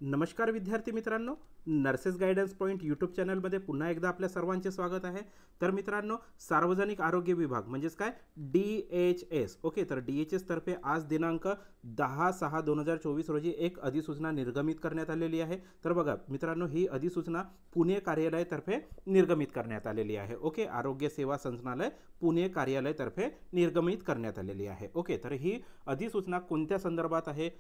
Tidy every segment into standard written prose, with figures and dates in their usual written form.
नमस्कार विद्यार्थी मित्रांनो, नर्सेस गायडन्स पॉईंट यूट्यूब चॅनलमध्ये पुन्हा एकदा आपल्या सर्वांचे स्वागत आहे. तर मित्रांनो, सार्वजनिक आरोग्य विभाग म्हणजेच काय DHS ओके. तर DHS तर्फे आज दिनांक 10/6/2024 रोजी एक अधिसूचना निर्गमित करण्यात आलेली आहे. तर बघा मित्रांनो, ही अधिसूचना पुणे कार्यालयातर्फे निर्गमित करण्यात आलेली आहे. ओके, आरोग्य सेवा संचालनालय पुणे कार्यालयातर्फे निर्गमित करण्यात आलेली आहे. ओके, तर ही अधिसूचना कोणत्या संदर्भात आहे,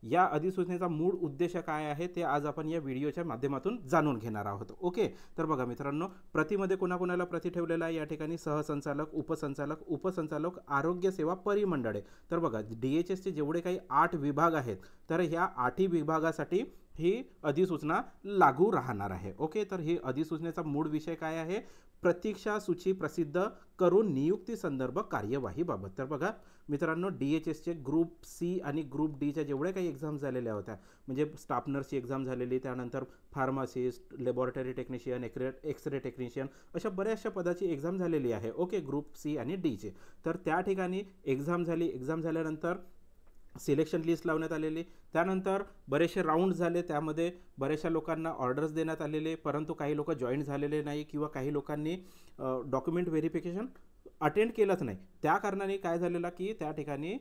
या अधिसूचनेचा मूळ उद्देश काय आहे ते आज आपण या व्हिडिओच्या माध्यमातून जाणून घेणार आहोत. ओके, तर बघा मित्रांनो, प्रतिमध्ये कोणाकोणाला प्रति ठेवलेला आहे या ठिकाणी सहसंचालक, उपसंचालक, आरोग्य सेवा परिमंडळे. तर बघा DHSचे जेवढे काही 8 विभाग आहेत, तर ह्या 8ही विभागासाठी ही अधिसूचना लागू राहणार आहे. ओके, तर ही अधिसूचनेचा मूळ विषय काय आहे, प्रतीक्षा सूची प्रसिद्ध करून नियुक्ती संदर्भ कार्यवाहीबाबत. तर बघा मित्रांनो, DHSचे ग्रुप C आणि ग्रुप Dच्या जेवढे काही एक्झाम झालेल्या होत्या, म्हणजे स्टाफ नर्सची एक्झाम झालेली, त्यानंतर pharmacist, laboratory technician, X ray technician, अशा बऱ्याचशा पदाची एक्झाम झालेली आहे. ओके, ग्रुप C आणि Dचे. तर त्या ठिकाणी एक्झाम झाल्यानंतर सिलेक्शन लिस्ट लावण्यात आलेली, त्यानंतर बरेचसे राऊंड झाले, त्यामध्ये बऱ्याचशा लोकांना ऑर्डर्स देण्यात आलेले, परंतु काही लोक जॉईन झालेले नाही किंवा काही लोकांनी डॉक्युमेंट व्हेरिफिकेशन अटेंड केलंच नाही. त्या कारणाने काय झालेलं की त्या ठिकाणी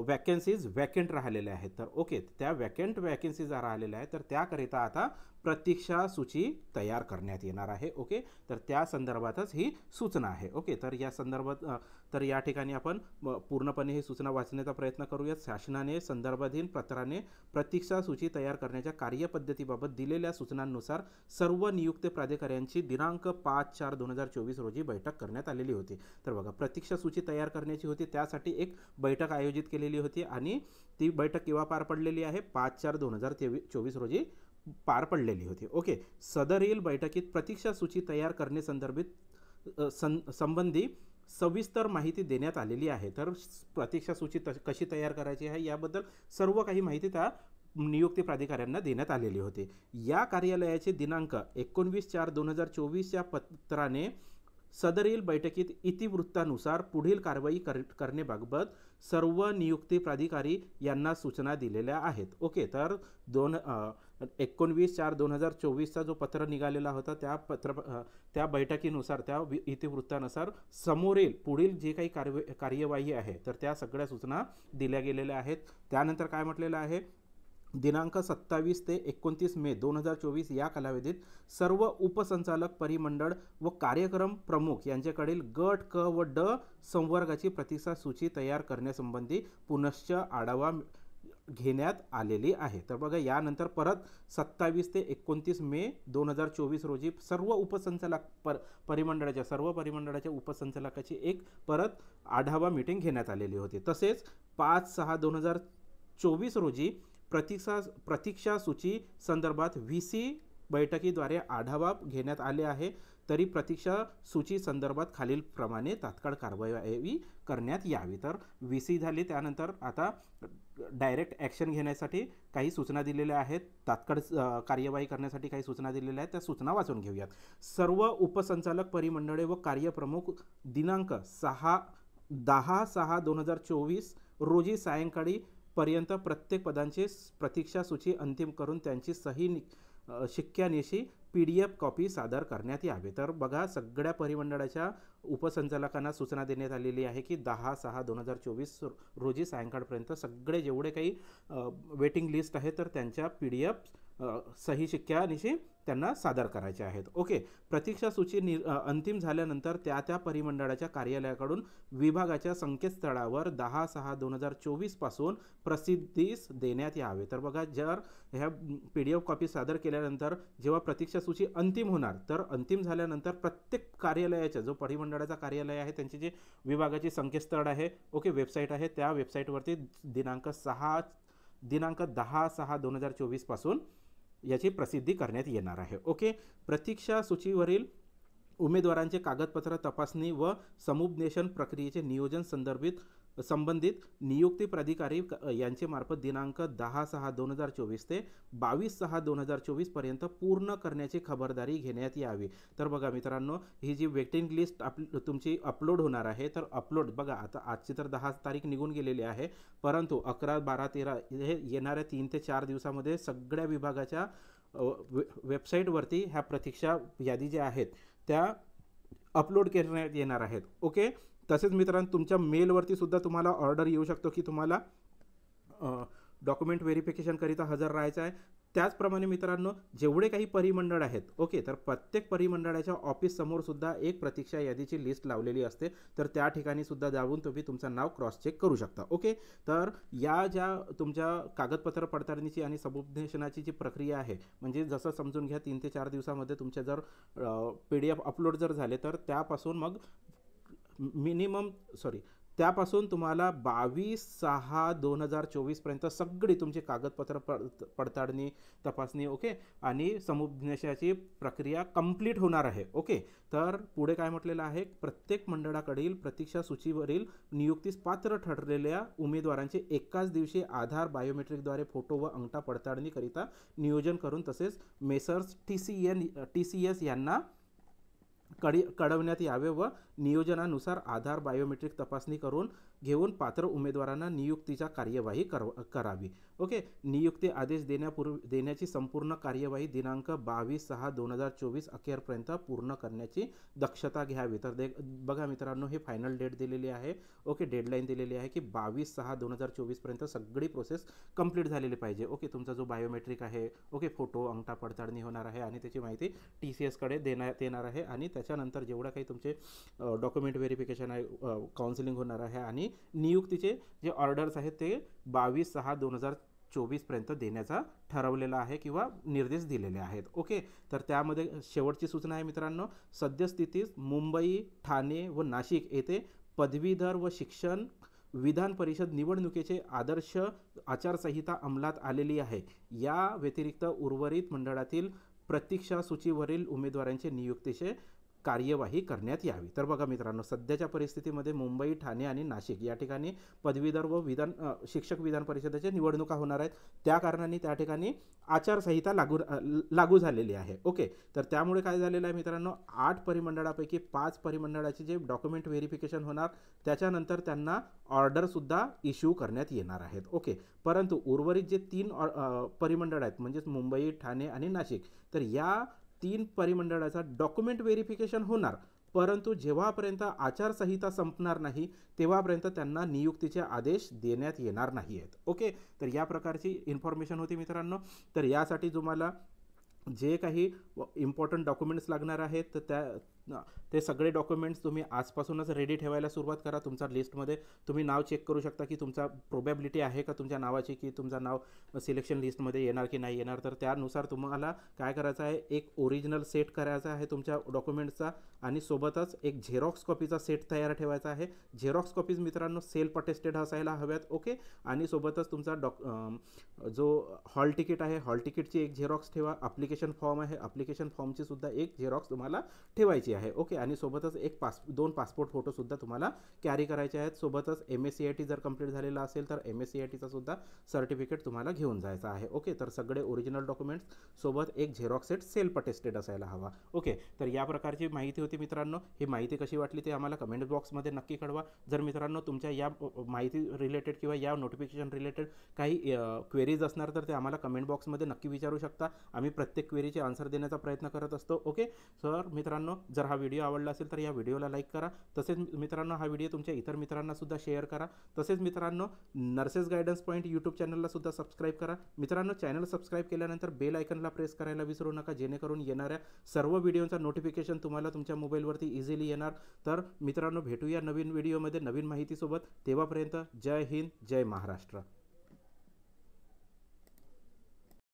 वॅकन्सीज वॅकंट राहिलेल्या आहेत. तर ओके, त्या वॅकन्सीज राहिलेल्या आहेत, तर त्याकरिता आता प्रतीक्षा सूची तयार करण्यात येणार आहे. ओके, तर त्या संदर्भातच ही सूचना आहे. ओके, तर या संदर्भात तर या ठिकाणी आपण पूर्णपणे ही सूचना वाचण्याचा प्रयत्न करूयात. शासनाने संदर्भाधीन पत्राने प्रतीक्षा सूची तयार करण्याच्या कार्यपद्धतीबाबत दिलेल्या सूचनांनुसार सर्व नियुक्त प्राधिकाऱ्यांची दिनांक 5/4/2024 रोजी बैठक करण्यात आलेली होती. तर बघा, प्रतीक्षा सूची तयार करण्याची होती, त्यासाठी एक बैठक आयोजित केलेली होती आणि ती बैठक केव्हा पार पडलेली आहे, 5/4/2024 रोजी पार पडलेली होती. ओके, सदरील बैठकीत प्रतीक्षा सूची तयार करण्यासंदर्भित संबंधी सविस्तर माहिती देण्यात आलेली आहे. तर प्रतीक्षा सूची कशी तयार करायची आहे याबद्दल सर्व काही माहिती त्या नियुक्ती प्राधिकाऱ्यांना देण्यात आलेली होती. या कार्यालयाचे दिनांक 19/4/2024 या पत्राने सदरील बैठकीत इतिवृत्तानुसार पुढील कारवाई करण्याबाबत सर्व नियुक्ती प्राधिकारी यांना सूचना दिलेल्या आहेत. ओके, तर 19/4/2024 जो पत्र निघालेला होता, त्या बैठकीनुसार, त्या इतिवृत्तानुसार समोरील पुढील जे काही कार्यवाही आहे, तर त्या सगळ्या सूचना दिल्या गेलेल्या आहेत. त्यानंतर काय म्हटलेलं आहे, दिनांक 27 ते 29 मे 2024 या कालावधीत सर्व उपसंचालक, परिमंडळ व कार्यक्रम प्रमुख यांच्याकडील गट क व ड संवर्गाची प्रतीक्षा सूची तयार करण्यासंबंधी पुनश्च आढावा घेण्यात आलेली आहे. तर बघा, यानंतर परत 27 ते 29 मे 2024 रोजी सर्व उपसंचालक परिमंडळाच्या सर्व परिमंडळाच्या उपसंचालकाची एक परत आढावा मीटिंग घेण्यात आलेली होती. तसेच 5/6/2024 रोजी प्रतीक्षा सूची संदर्भात VC बैठकीद्वारे आढावा घेण्यात आले आहे. तरी प्रतीक्षा सूची संदर्भात खालील प्रमाणे तात्काळ कारवाई करण्यात यावी. तर VC झाली, त्यानंतर आता डायरेक्ट ॲक्शन घेण्यासाठी काही सूचना दिलेल्या आहेत, तात्काळ कार्यवाही करण्यासाठी काही सूचना दिलेल्या आहेत. त्या सूचना वाचून घेऊयात. सर्व उपसंचालक, परिमंडळे व कार्यप्रमुख दिनांक 10/6/2024 रोजी सायंकाळी पर्यंत प्रत्येक पदांची प्रतीक्षा सूची अंतिम करून त्यांची सही शिक्क्यानिशी PDF कॉपी सादर करण्यात यावे. तर बघा, सगळ्या परिमंडळाच्या उपसंचालकांना सूचना देण्यात आलेली आहे की 10/6/2024 रोजी सायंकाळपर्यंत सगळे जेवढे काही वेटिंग लिस्ट आहे, तर त्यांच्या PDF सही शिक्क्यानिशी त्यांना सादर करायचे आहेत. ओके, प्रतीक्षा सूची अंतिम झाल्यानंतर त्या परिमंडळाच्या कार्यालयाकडून विभागाच्या संकेतस्थळावर 10/6/2024 पासून प्रसिद्धीस देण्यात यावे. तर बघा, जर ह्या PDF कॉपी सादर केल्यानंतर जेव्हा प्रतीक्षा सूची अंतिम होणार, तर अंतिम झाल्यानंतर प्रत्येक कार्यालयाच्या, जो परिमंडळाचा कार्यालय आहे, त्यांची जे विभागाचे संकेतस्थळ आहे, ओके, वेबसाईट आहे, त्या वेबसाईटवरती दिनांक 10/6/2024 पासून याची प्रसिद्धी करण्यात येणार आहे. ओके, प्रतीक्षा सूचीवरील उमेदवारांचे कागदपत्र तपासणी व समुपदेशन प्रक्रियेचे नियोजन संदर्भित संबंधित नियुक्ती प्राधिकारी यांचे मार्फत दिनांक 10/6/2024 ते 22/6/2024 पर्यंत पूर्ण करण्याची खबरदारी घेण्यात यावी। तर बघा मित्रांनो, ही जी वेटिंग लिस्ट तुमची अपलोड होणार आहे, तर अपलोड बघा आता आजची तर 10 तारीख निघून गेलेली आहे, परंतु 11, 12, 13 हे येणाऱ्या 3 ते 4 दिवसामध्ये सगळ्या विभागाच्या वेबसाईटवरती ह्या प्रतीक्षा यादी ज्या आहेत त्या अपलोड करण्यात येणार आहेत। ओके, तसेच मित्रांनो तुमच्या मेलवरती सुद्धा तुम्हाला ऑर्डर येऊ शकतो की तुम्हाला डॉक्युमेंट व्हेरिफिकेशन करिता हजर राहायचं आहे। त्याचप्रमाणे मित्रांनो, जेवढे काही परिमंडळ आहेत, ओके, तर प्रत्येक परिमंडळाच्या ऑफिस समोर सुद्धा एक प्रतीक्षा यादीची लिस्ट लावलेली असते, तर त्या ठिकाणी सुद्धा जाऊन तुम्ही तुमचं नाव क्रॉस चेक करू शकता। ओके, तर या ज्या तुमच्या कागदपत्र पडताळणीची आणि सबमिशनाची जी प्रक्रिया आहे, म्हणजे जसं समजून घ्या 3 ते 4 दिवसामध्ये तुमच्या जर PDF अपलोड जर झाले, तर त्यापासून मग त्यापासून तुम्हाला 22/6/2024 पर्यंत सगळी तुमची कागदपत्र पडताळणी, तपासणी, ओके, आणि समुपदेशनाची प्रक्रिया कंप्लीट होणार आहे। ओके, तर पुढे काय म्हटलेलं आहे, प्रत्येक मंडळाकडील प्रतीक्षा सूचीवरील नियुक्तीस पात्र ठरलेल्या उमेदवारांचे एकाच दिवशी आधार बायोमेट्रिकद्वारे फोटो व अंगठा पडताळणी करिता नियोजन करून तसेच मेसर्स TCS यांना कळवण्यात यावे व नियोजनानुसार आधार बायोमेट्रिक तपासणी करून घेऊन पात्र उमेदवारांना नियुक्तीच्या कार्यवाही करावी। ओके, नियुक्ती आदेश देण्याची संपूर्ण कार्यवाही दिनांक 22/6/2024 अखेरपर्यंत पूर्ण करण्याची दक्षता घ्यावी। तर बघा मित्रांनो, हे फायनल डेट दिलेली आहे। ओके, डेडलाईन दिलेली आहे की 22/6/2024 पर्यंत सगळी प्रोसेस कंप्लीट झालेली पाहिजे। ओके, तुमचा जो बायोमेट्रिक आहे, ओके, फोटो अंगठा पडताळणी होणार आहे आणि त्याची माहिती TCS कडे देण्यात येणार आहे आणि त्याच्यानंतर जेवढं काही तुमचे डॉक्युमेंट व्हेरिफिकेशन आहे, काउन्सिलिंग होणार आहे आणि नियुक्तीचे जे ऑर्डर्स आहेत ते 22/6/2024 पर्यंत देण्याचा ठरवलेला आहे किंवा निर्देश दिलेले आहेत। ओके, तर त्यामध्ये शेवटची सूचना आहे मित्रांनो, सद्यस्थितीत मुंबई, ठाणे व नाशिक येथे पदवीधर व शिक्षण विधान परिषद निवडणुकीचे आदर्श आचारसंहिता अंमलात आलेली आहे। या व्यतिरिक्त उर्वरित मंडळातील प्रतीक्षा सूचीवरील उमेदवारांचे नियुक्तीचे कार्यवाही करण्यात यावी। तर बघा मित्रांनो, सध्याच्या परिस्थितीमध्ये मुंबई, ठाणे आणि नाशिक या ठिकाणी पदवीधर व शिक्षक विधान परिषदेच्या निवडणुका होणार आहेत, त्या कारणाने त्या ठिकाणी आचारसंहिता लागू झालेली आहे। ओके, तर त्यामुळे काय झालेलं आहे मित्रांनो, 8 परिमंडळापैकी 5 परिमंडळाचे जे डॉक्युमेंट व्हेरिफिकेशन होणार त्याच्यानंतर त्यांना ऑर्डरसुद्धा इश्यू करण्यात येणार आहेत। ओके, परंतु उर्वरित जे 3 परिमंडळ आहेत, म्हणजेच मुंबई, ठाणे आणि नाशिक, तर या 3 परिमंडळाचा डॉक्युमेंट व्हेरिफिकेशन होणार, परंतु जेव्हापर्यंत आचारसंहिता संपणार नाही तेव्हापर्यंत त्यांना नियुक्तीचे आदेश देण्यात येणार नाही आहेत। ओके, तर या प्रकारची इन्फॉर्मेशन होती मित्रांनो। तर यासाठी तुम्हाला जे काही इम्पॉर्टंट डॉक्युमेंट्स लागणार आहेत तर ते सगळे डॉक्युमेंट्स तुम्ही आजपासूनच रेडी ठेवायला सुरुवात करा। तुमच्या लिस्टमध्ये तुम्ही नाव चेक करू शकता की तुमचा प्रोबॅबिलिटी आहे का तुमच्या नावाची की तुमचं नाव सिलेक्शन लिस्टमध्ये येणार की नाही येणार। तर त्यानुसार तुम्हाला काय करायचं आहे, एक ओरिजिनल सेट करायचा आहे तुमच्या डॉक्युमेंट्सचा आणि सोबतच एक झेरॉक्स कॉपीचा सेट तयार ठेवायचा आहे। झेरॉक्स कॉपीज मित्रांनो सेल्फ अटेस्टेड असायला हव्यात। ओके, आणि सोबतच तुमचा जो हॉल तिकीट आहे, हॉल तिकीटची एक झेरॉक्स ठेवा। ॲप्लिकेशन फॉर्म आहे, ॲप्लिकेशन फॉर्मची सुद्धा एक झेरॉक्स तुम्हाला ठेवायची आहे। ओके, आणि सोबतच एक 2 पासपोर्ट फोटो सुद्धा तुम्हाला कॅरी करायचे आहेत। सोबतच MSCIT जर कंप्लीट झालेला असेल तर MSCITचा सुद्धा सर्टिफिकेट तुम्हाला घेऊन जायचं आहे। ओके, तर सगळे ओरिजिनल डॉक्युमेंट्स सोबत एक झेरॉक्स सेट सेल्फ अटेस्टेड असायला हवा। ओके, तर या प्रकारची माहिती होती मित्रांनो। ही माहिती कशी वाटली ते आम्हाला कमेंट बॉक्समध्ये नक्की कळवा। जर मित्रांनो तुमच्या या माहिती रिलेटेड किंवा या नोटिफिकेशन रिलेटेड काही क्वेरीज असणार तर ते आम्हाला कमेंट बॉक्समध्ये नक्की विचारू शकता। आम्ही प्रत्येक क्वेरीचे आन्सर देण्याचा प्रयत्न करत असतो। ओके, तर मित्रांनो जर हा व्हिडिओ आवडला असेल तर या व्हिडिओला लाईक करा। तसेच मित्रांनो हा व्हिडिओ तुमच्या इतर मित्रांना सुद्धा शेअर करा। तसेच मित्रांनो नर्सेस गायडन्स पॉईंट यूट्यूब चॅनलला सुद्धा सबस्क्राईब करा। मित्रांनो चॅनल सबस्क्राईब केल्यानंतर बेल आयकनला प्रेस करायला विसरू नका, जेणेकरून येणाऱ्या सर्व व्हिडिओचा नोटिफिकेशन तुम्हाला तुमच्या मोबाईलवरती इझिली येणार। तर मित्रांनो भेटूया नवीन व्हिडिओमध्ये नवीन माहितीसोबत, तेव्हापर्यंत जय हिंद, जय महाराष्ट्र।